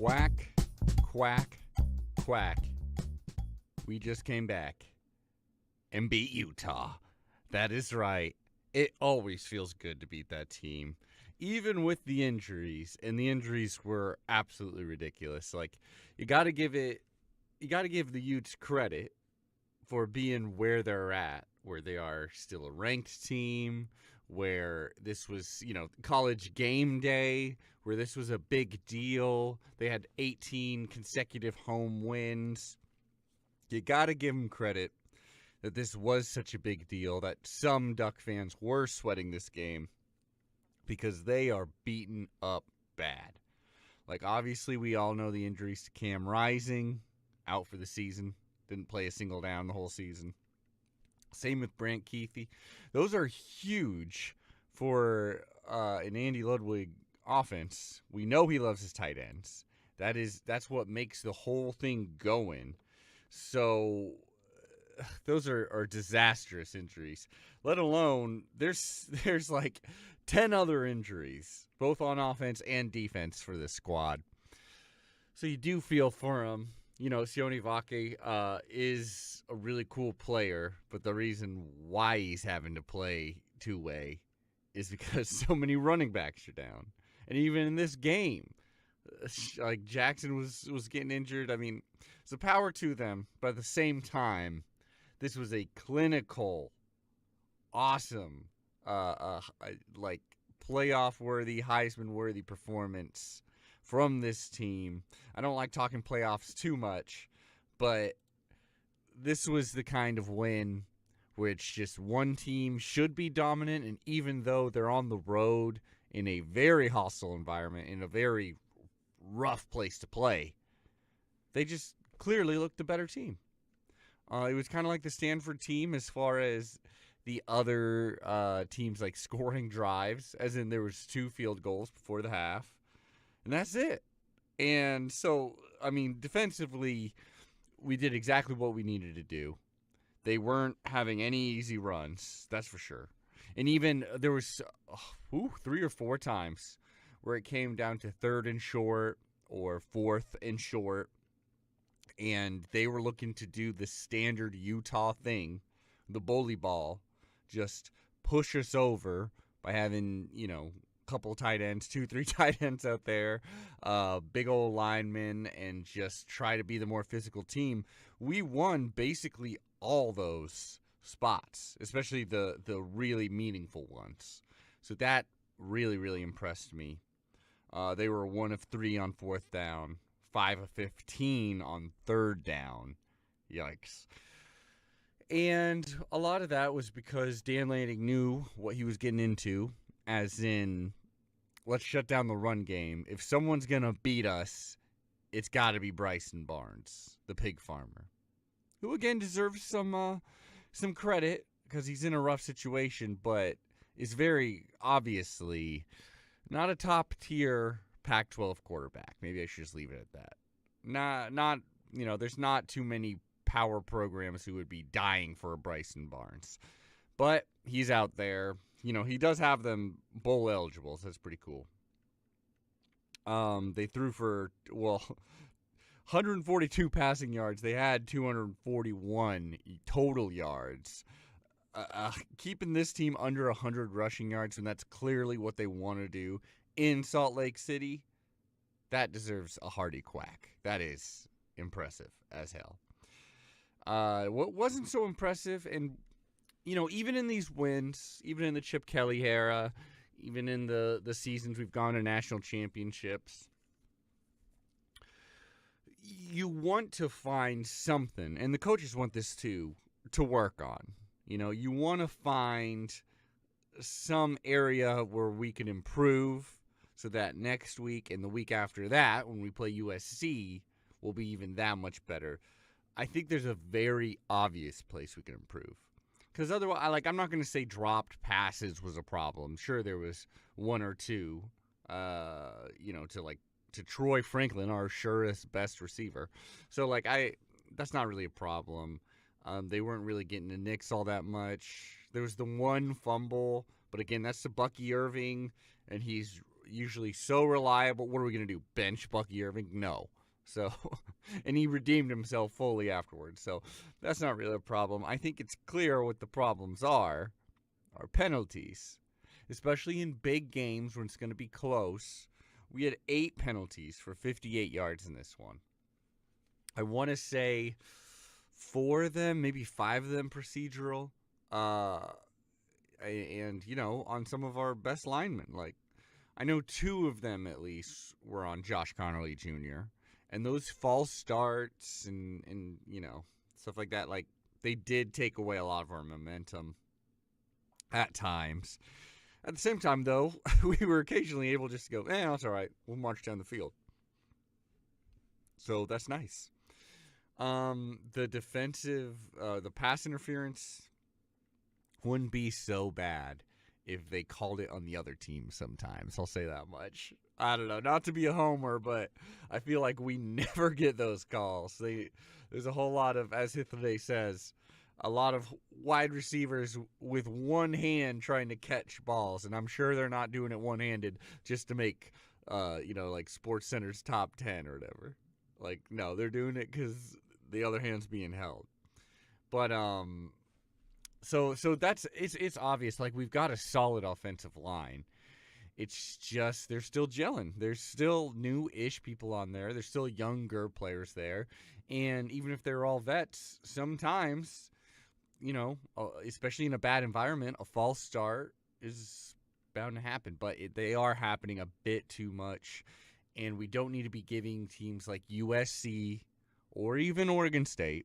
Quack, quack, quack. We just came back and beat Utah. That is right. It always feels good to beat that team, even with the injuries. And the injuries were absolutely ridiculous. Like, you got to give the Utes credit for being where they're at, where they are still a ranked team, where this was, college game day, where this was a big deal. They had 18 consecutive home wins. You got to give them credit that this was such a big deal, that some Duck fans were sweating this game because they are beaten up bad. Like, obviously, we all know the injuries to Cam Rising, out for the season. Didn't play a single down the whole season. Same with Brant Keithy. Those are huge for an Andy Ludwig offense. We know he loves his tight ends. That's what makes the whole thing going. So those are disastrous injuries. Let alone there's like 10 other injuries, both on offense and defense for this squad. So you do feel for him. Sione Vake is a really cool player, but the reason why he's having to play two-way is because so many running backs are down. And even in this game, like Jackson was getting injured. I mean, it's a power to them, but at the same time, this was a clinical, awesome, like playoff-worthy, Heisman-worthy performance from this team. I don't like talking playoffs too much, but this was the kind of win which just one team should be dominant, and even though they're on the road in a very hostile environment, in a very rough place to play, they just clearly looked the better team. It was kind of like the Stanford team as far as the other teams, like scoring drives, as in there was 2 field goals before the half. And that's it. And so, I mean, defensively, we did exactly what we needed to do. They weren't having any easy runs, that's for sure. And even there was 3 or 4 times where it came down to 3rd and short or 4th and short, and they were looking to do the standard Utah thing, the bully ball, just push us over by having, couple tight ends, 2-3 tight ends out there, big old linemen, and just try to be the more physical team. We won basically all those spots, especially the really meaningful ones. So that really, really impressed me. They were 1 of 3 on 4th down, 5 of 15 on 3rd down. Yikes. And a lot of that was because Dan Lanning knew what he was getting into, as in, let's shut down the run game. If someone's going to beat us, it's got to be Bryson Barnes, the pig farmer, who, again, deserves some credit because he's in a rough situation, but is very obviously not a top-tier Pac-12 quarterback. Maybe I should just leave it at that. Not there's not too many power programs who would be dying for a Bryson Barnes. But he's out there. He does have them bowl eligible, so that's pretty cool. They threw for, 142 passing yards. They had 241 total yards. Keeping this team under 100 rushing yards, and that's clearly what they want to do in Salt Lake City, that deserves a hearty quack. That is impressive as hell. What wasn't so impressive, and even in these wins, even in the Chip Kelly era, even in the seasons we've gone to national championships, you want to find something, and the coaches want this too, to work on. You want to find some area where we can improve so that next week and the week after that, when we play USC, will be even that much better. I think there's a very obvious place we can improve. Because otherwise, I'm not going to say dropped passes was a problem. Sure, there was 1 or 2, to Troy Franklin, our surest, best receiver. So, that's not really a problem. They weren't really getting the nicks all that much. There was the one fumble, but again, that's to Bucky Irving, and he's usually so reliable. What are we going to do? Bench Bucky Irving? No. So, and he redeemed himself fully afterwards. So that's not really a problem. I think it's clear what the problems are penalties, especially in big games when it's going to be close. We had 8 penalties for 58 yards in this one. I want to say 4 of them, maybe 5 of them procedural. And, on some of our best linemen. Like, I know 2 of them at least were on Josh Connolly Jr. And those false starts and stuff like that, like, they did take away a lot of our momentum at times. At the same time, though, we were occasionally able just to go, that's all right. We'll march down the field. So that's nice. The defensive, the pass interference wouldn't be so bad if they called it on the other team sometimes. I'll say that much. I don't know, not to be a homer, but I feel like we never get those calls. There's a whole lot of, as Hithade says, a lot of wide receivers with one hand trying to catch balls, and I'm sure they're not doing it one-handed just to make, like Sports Center's top 10 or whatever. Like, no, they're doing it because the other hand's being held. But so that's it's obvious. Like, we've got a solid offensive line. It's just they're still gelling. There's still new-ish people on there. There's still younger players there, and even if they're all vets, sometimes, especially in a bad environment, a false start is bound to happen. But they are happening a bit too much, and we don't need to be giving teams like USC or even Oregon State,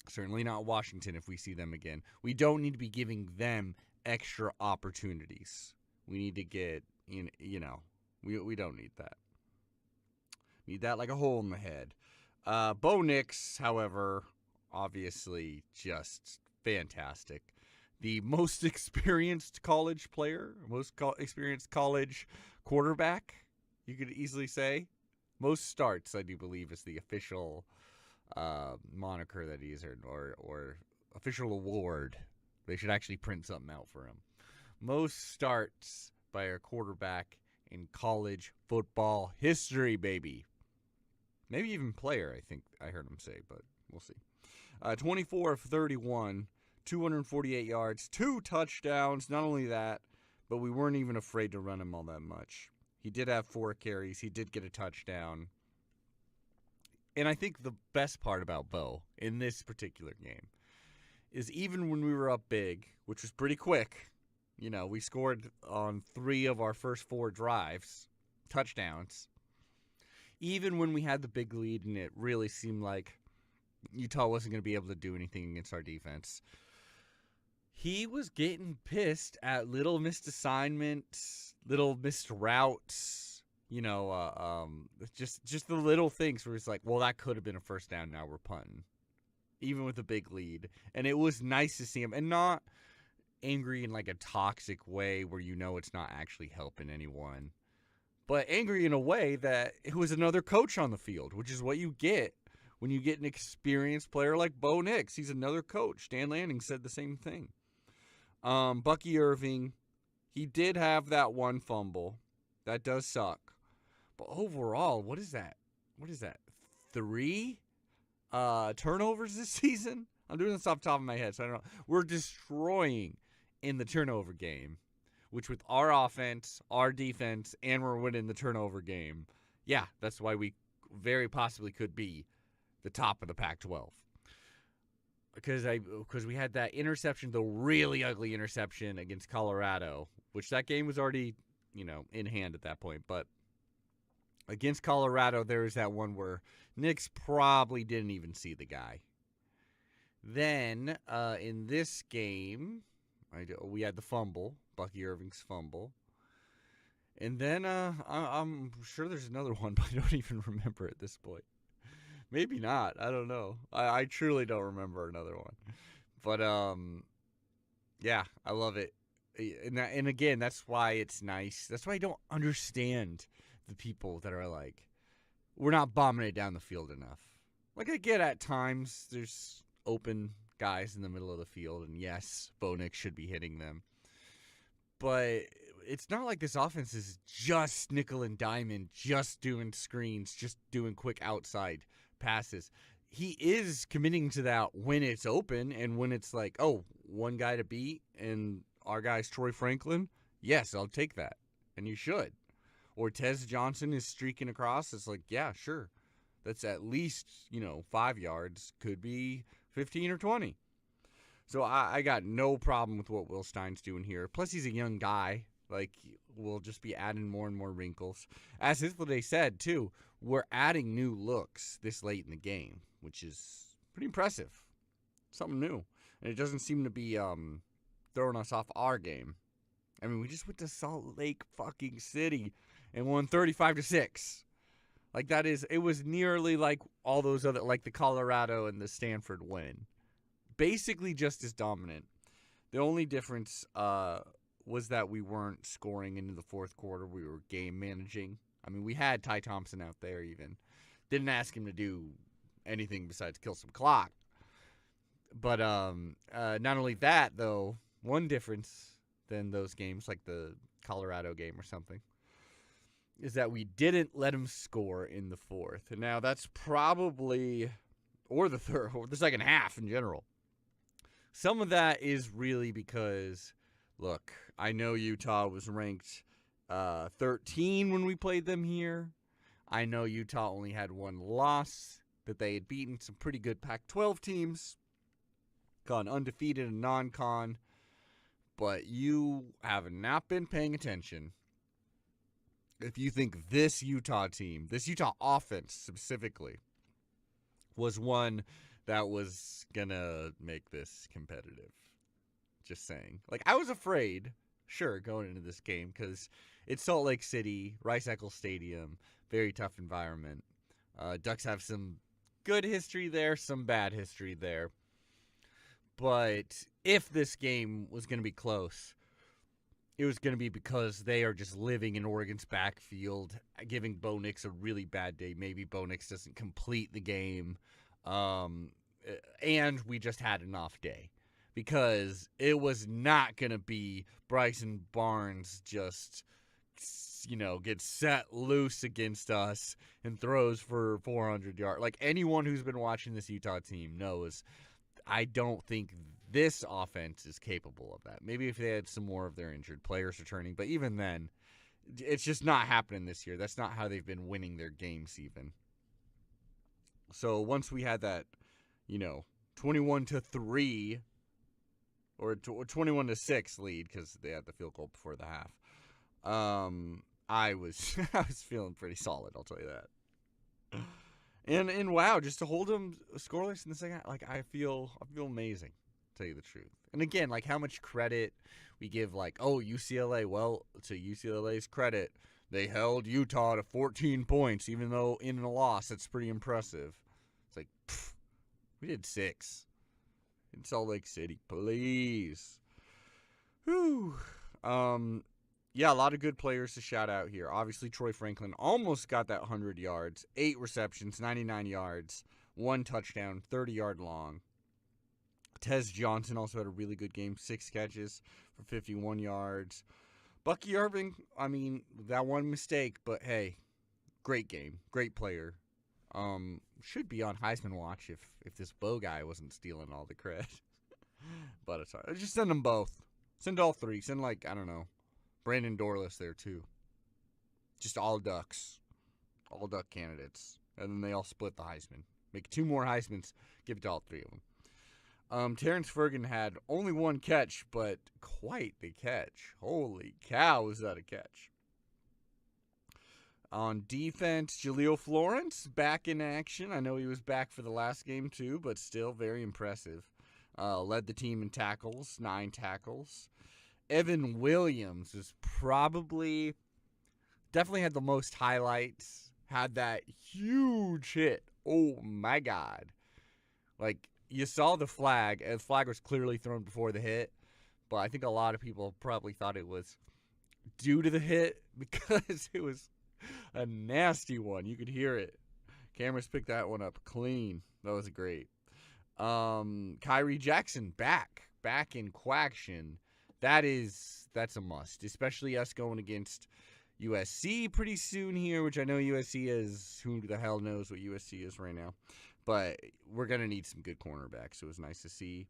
certainly not Washington if we see them again, we don't need to be giving them extra opportunities. We need to get, we don't need that. Need that like a hole in the head. Bo Nix, however, obviously just fantastic. The most experienced college player, experienced college quarterback, you could easily say. Most starts, I do believe, is the official moniker that he's earned, or official award. They should actually print something out for him. Most starts by a quarterback in college football history, baby. Maybe even player, I think I heard him say, but we'll see. 24 of 31, 248 yards, 2 touchdowns. Not only that, but we weren't even afraid to run him all that much. He did have 4 carries. He did get a touchdown. And I think the best part about Bo in this particular game is even when we were up big, which was pretty quick, we scored on 3 of our first 4 drives, touchdowns. Even when we had the big lead and it really seemed like Utah wasn't going to be able to do anything against our defense, he was getting pissed at little missed assignments, little missed routes, just the little things where it's like, well, that could have been a first down, now we're punting, even with a big lead. And it was nice to see him, and not angry in like a toxic way where it's not actually helping anyone, but angry in a way that it was another coach on the field, which is what you get when you get an experienced player like Bo Nix. He's another coach. Dan Lanning said the same thing. Bucky Irving, he did have that 1 fumble. That does suck. But overall, what is that? 3 turnovers this season? I'm doing this off the top of my head, so I don't know. We're destroying in the turnover game, which with our offense, our defense, and we're winning the turnover game. Yeah, that's why we very possibly could be the top of the Pac-12. Because we had that interception, the really ugly interception against Colorado, which that game was already, in hand at that point. But against Colorado, there was that one where Nix probably didn't even see the guy. Then in this game, we had the fumble, Bucky Irving's fumble. And then I'm sure there's another one, but I don't even remember at this point. Maybe not. I don't know. I truly don't remember another one. But, yeah, I love it. And again, that's why it's nice. That's why I don't understand the people that are like, we're not bombing it down the field enough. Like, I get at times there's open guys in the middle of the field, and yes, Bo Nix should be hitting them. But it's not like this offense is just nickel and diamond, just doing screens, just doing quick outside passes. He is committing to that when it's open and when it's like, oh, one guy to beat and our guy's Troy Franklin. Yes, I'll take that. And you should. Or Tez Johnson is streaking across. It's like, yeah, sure. That's at least, 5 yards. Could be 15 or 20. So I got no problem with what Will Stein's doing here. Plus, he's a young guy. Like, we'll just be adding more and more wrinkles. As Hythloday said, too, we're adding new looks this late in the game, which is pretty impressive. Something new. And it doesn't seem to be throwing us off our game. I mean, we just went to Salt Lake fucking City and won 35-6. Like, it was nearly like all those other, like the Colorado and the Stanford win. Basically just as dominant. The only difference was that we weren't scoring into the fourth quarter. We were game managing. I mean, we had Ty Thompson out there even. Didn't ask him to do anything besides kill some clock. But not only that, though, one difference than those games, like the Colorado game or something, is that we didn't let him score in the fourth. And now that's probably, or the third, or the second half in general. Some of that is really because, look, I know Utah was ranked 13 when we played them here. I know Utah only had one loss, that they had beaten some pretty good Pac-12 teams, gone undefeated in non-con, but you have not been paying attention if you think this Utah team, this Utah offense specifically, was one that was going to make this competitive. Just saying. Like, I was afraid, sure, going into this game, because it's Salt Lake City, Rice-Eccles Stadium, very tough environment. Ducks have some good history there, some bad history there. But if this game was going to be close, it was going to be because they are just living in Oregon's backfield, giving Bo Nix a really bad day. Maybe Bo Nix doesn't complete the game. And we just had an off day. Because it was not going to be Bryson Barnes just, gets set loose against us and throws for 400 yards. Like, anyone who's been watching this Utah team knows, I don't think this offense is capable of that. Maybe if they had some more of their injured players returning. But even then, it's just not happening this year. That's not how they've been winning their games even. So once we had that, 21-3 or 21-6 lead, because they had the field goal before the half, I was feeling pretty solid, I'll tell you that. And wow, just to hold them scoreless in the second half, like, I feel amazing, to tell you the truth. And again, like, how much credit we give, like, oh, UCLA. Well, to UCLA's credit, they held Utah to 14 points, even though in a loss, that's pretty impressive. It's like, we did 6 in Salt Lake City, please. Whew. Yeah, a lot of good players to shout out here. Obviously, Troy Franklin almost got that 100 yards, 8 receptions, 99 yards, 1 touchdown, 30-yard long. Tez Johnson also had a really good game, 6 catches for 51 yards. Bucky Irving, I mean, that one mistake, but hey, great game, great player. Should be on Heisman watch if this Bo guy wasn't stealing all the credit. But it's hard. Just send them both. Send all 3. Send, like, I don't know, Brandon Dorless there too. Just all Ducks. All Duck candidates. And then they all split the Heisman. Make 2 more Heismans. Give it to all 3 of them. Terrence Ferguson had only 1 catch, but quite the catch. Holy cow, was that a catch. On defense, Jaleel Florence back in action. I know he was back for the last game too, but still very impressive. Led the team in tackles, 9 tackles. Evan Williams is definitely had the most highlights. Had that huge hit. Oh my God. Like, you saw the flag, and the flag was clearly thrown before the hit, but I think a lot of people probably thought it was due to the hit because it was a nasty one. You could hear it. Cameras picked that one up clean. That was great. Kyrie Jackson back in quaction. That's a must, especially us going against USC pretty soon here, which I know USC is, who the hell knows what USC is right now. But we're going to need some good cornerbacks. It was nice to see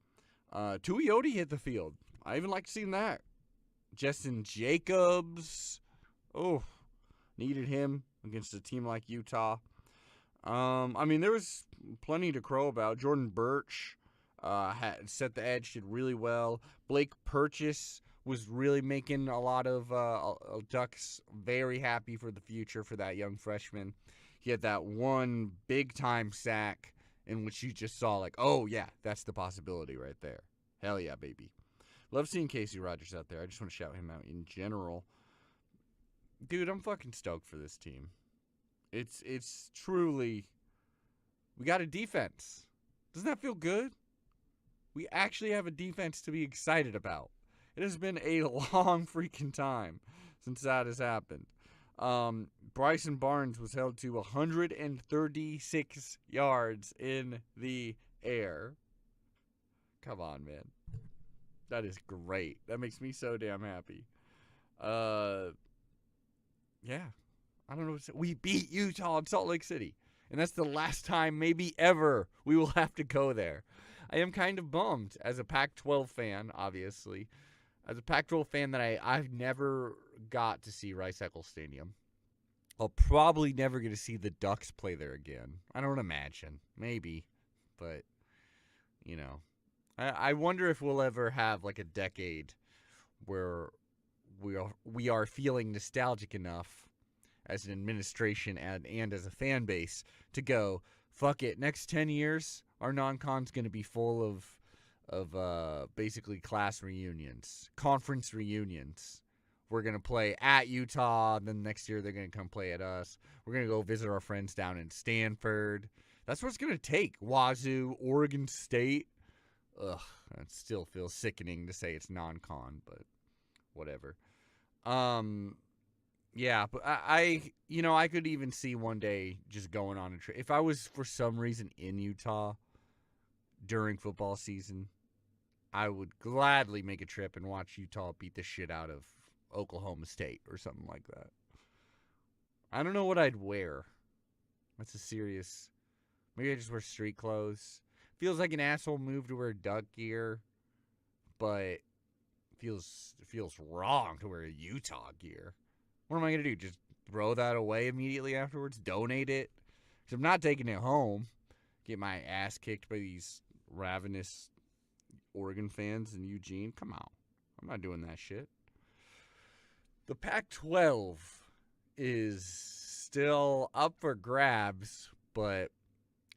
Tuioti hit the field. I even like seeing that. Justin Jacobs. Oh, needed him against a team like Utah. I mean, there was plenty to crow about. Jordan Birch had set the edge, did really well. Blake Purchase was really making a lot of Ducks very happy for the future for that young freshman. He had that one big-time sack in which you just saw, like, oh, yeah, that's the possibility right there. Hell yeah, baby. Love seeing Casey Rogers out there. I just want to shout him out in general. Dude, I'm fucking stoked for this team. It's truly, we got a defense. Doesn't that feel good? We actually have a defense to be excited about. It has been a long freaking time since that has happened. Bryson Barnes was held to 136 yards in the air. Come on, man. That is great. That makes me so damn happy. Yeah. I don't know what to say. We beat Utah in Salt Lake City. And that's the last time, maybe ever, we will have to go there. I am kind of bummed as a Pac-12 fan, obviously. As a Pac-12 fan that I've never got to see Rice-Eccles Stadium. I'll probably never get to see the Ducks play there again. I don't imagine. Maybe. But, you know. I wonder if we'll ever have like a decade where we are feeling nostalgic enough as an administration and as a fan base to go, fuck it, next 10 years, our non-con's going to be full of basically class reunions, conference reunions. We're going to play at Utah, then next year they're going to come play at us. We're going to go visit our friends down in Stanford. That's what it's going to take. Wazoo, Oregon State. Ugh, it still feels sickening to say it's non-con, but whatever. Yeah, but I could even see one day just going on a trip. If I was for some reason in Utah during football season, I would gladly make a trip and watch Utah beat the shit out of Oklahoma State or something like that. I don't know what I'd wear. That's a serious... Maybe I just wear street clothes. Feels like an asshole move to wear Duck gear, but feels wrong to wear Utah gear. What am I going to do? Just throw that away immediately afterwards? Donate it? Because I'm not taking it home. Get my ass kicked by these ravenous Oregon fans in Eugene? Come on. I'm not doing that shit. The Pac-12 is still up for grabs, but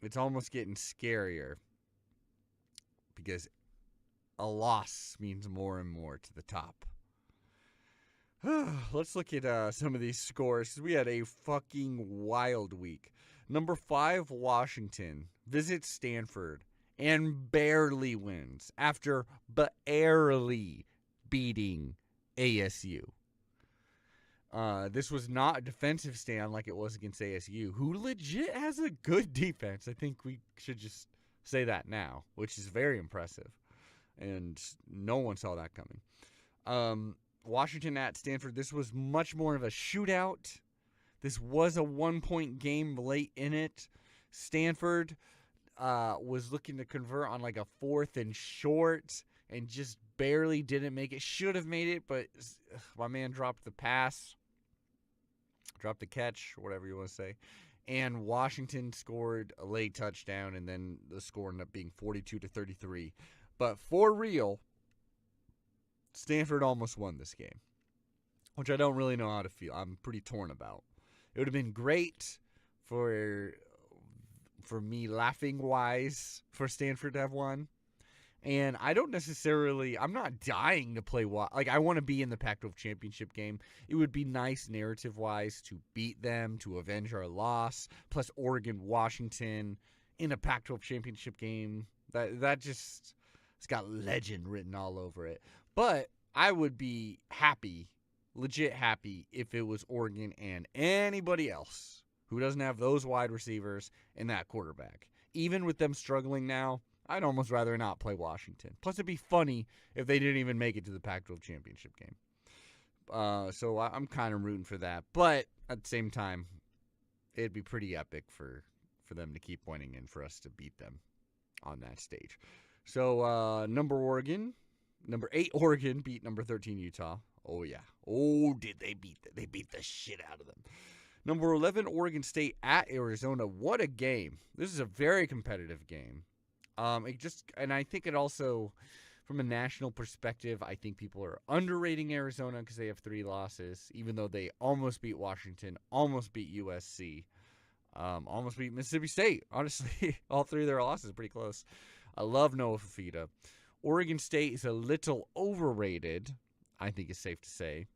it's almost getting scarier because a loss means more and more to the top. Let's look at some of these scores. We had a fucking wild week. Number 5, Washington visits Stanford and barely wins after barely beating ASU. This was not a defensive stand like it was against ASU, who legit has a good defense. I think we should just say that now, which is very impressive. And no one saw that coming. Washington at Stanford, this was much more of a shootout. This was a 1-point game late in it. Stanford was looking to convert on like a 4th and short and just barely didn't make it. Should have made it, but my man dropped the pass. Dropped the catch, or whatever you want to say. And Washington scored a late touchdown, and then the score ended up being 42-33. But for real, Stanford almost won this game, which I don't really know how to feel. I'm pretty torn about. It would have been great for me laughing-wise for Stanford to have won. And I don't necessarily, I'm not dying to play, like I want to be in the Pac-12 championship game. It would be nice narrative-wise to beat them, to avenge our loss, plus Oregon, Washington in a Pac-12 championship game. That just, it's got legend written all over it. But I would be happy, legit happy, if it was Oregon and anybody else who doesn't have those wide receivers and that quarterback. Even with them struggling now, I'd almost rather not play Washington. Plus, it'd be funny if they didn't even make it to the Pac-12 championship game. So I'm kind of rooting for that. But at the same time, it'd be pretty epic for them to keep winning and for us to beat them on that stage. So number 8 Oregon beat number 13 Utah. Oh yeah. Oh, did they beat them? They beat the shit out of them. Number 11 Oregon State at Arizona. What a game. This is a very competitive game. And I think it also, from a national perspective, I think people are underrating Arizona because they have 3 losses, even though they almost beat Washington, almost beat USC, almost beat Mississippi State. Honestly, all 3 of their losses are pretty close. I love Noah Fafita. Oregon State is a little overrated, I think it's safe to say.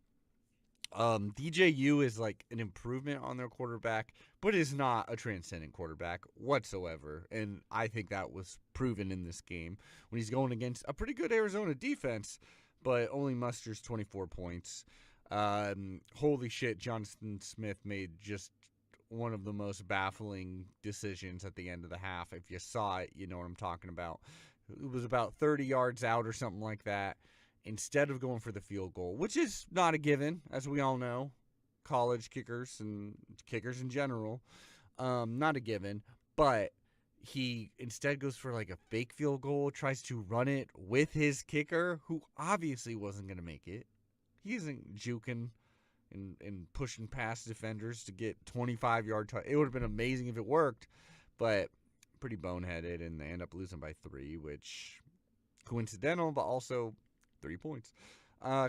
DJU is like an improvement on their quarterback, but is not a transcendent quarterback whatsoever. And I think that was proven in this game when he's going against a pretty good Arizona defense, but only musters 24 points. Holy shit, Jonathan Smith made just one of the most baffling decisions at the end of the half. If you saw it, you know what I'm talking about. It was about 30 yards out or something like that. Instead of going for the field goal, which is not a given, as we all know, college kickers and kickers in general, not a given, but he instead goes for like a fake field goal, tries to run it with his kicker, who obviously wasn't going to make it. He isn't juking and pushing past defenders to get 25-yard touch. It would have been amazing if it worked, but pretty boneheaded, and they end up losing by 3, which coincidental, but also 3 points.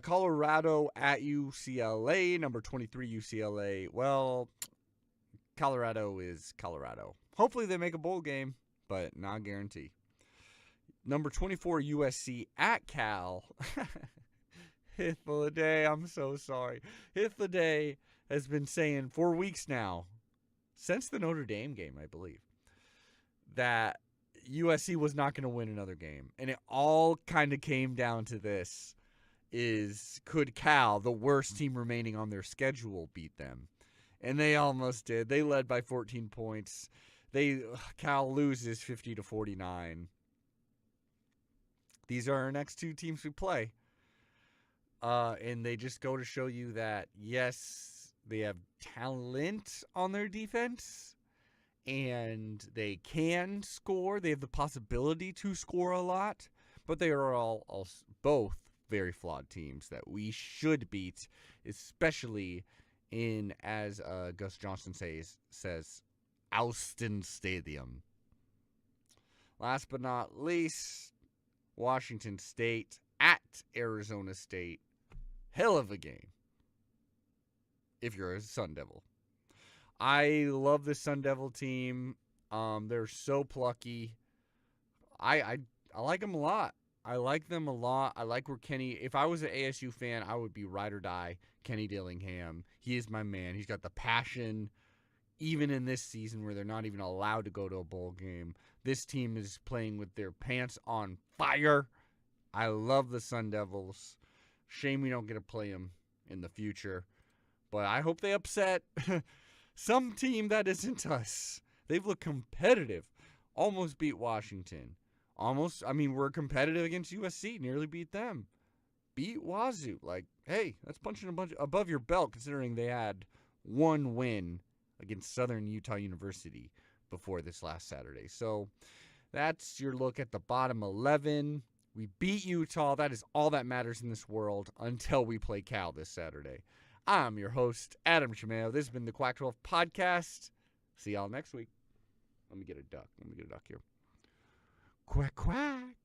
Colorado at UCLA, number 23 UCLA. Well, Colorado is Colorado. Hopefully they make a bowl game, but not guarantee. Number 24 USC at Cal. Hithliday, I'm so sorry. Hithliday has been saying for weeks now, since the Notre Dame game, I believe, that USC was not going to win another game. And it all kind of came down to this, is could Cal, the worst team remaining on their schedule, beat them? And they almost did. They led by 14 points. Cal loses 50-49. These are our next 2 teams we play. And they just go to show you that, yes, they have talent on their defense, and they can score. They have the possibility to score a lot, but they are all both very flawed teams that we should beat, especially in, as Gus Johnson says, Austin Stadium. Last but not least, Washington State at Arizona State. Hell of a game if you're a Sun Devil. I love the Sun Devil team. They're so plucky. I like them a lot. I like them a lot. I like where Kenny, if I was an ASU fan, I would be ride or die Kenny Dillingham. He is my man. He's got the passion, even in this season where they're not even allowed to go to a bowl game. This team is playing with their pants on fire. I love the Sun Devils. Shame we don't get to play them in the future. But I hope they upset some team that isn't us. They've looked competitive. Almost beat Washington. We're competitive against USC. Nearly beat them. Beat Wazoo. Like, hey, that's punching a bunch above your belt considering they had 1 win against Southern Utah University before this last Saturday. So that's your look at the bottom 11. We beat Utah. That is all that matters in this world until we play Cal this Saturday. I'm your host, Adam Chimeo. This has been the Quack 12 Podcast. See y'all next week. Let me get a duck here. Quack, quack.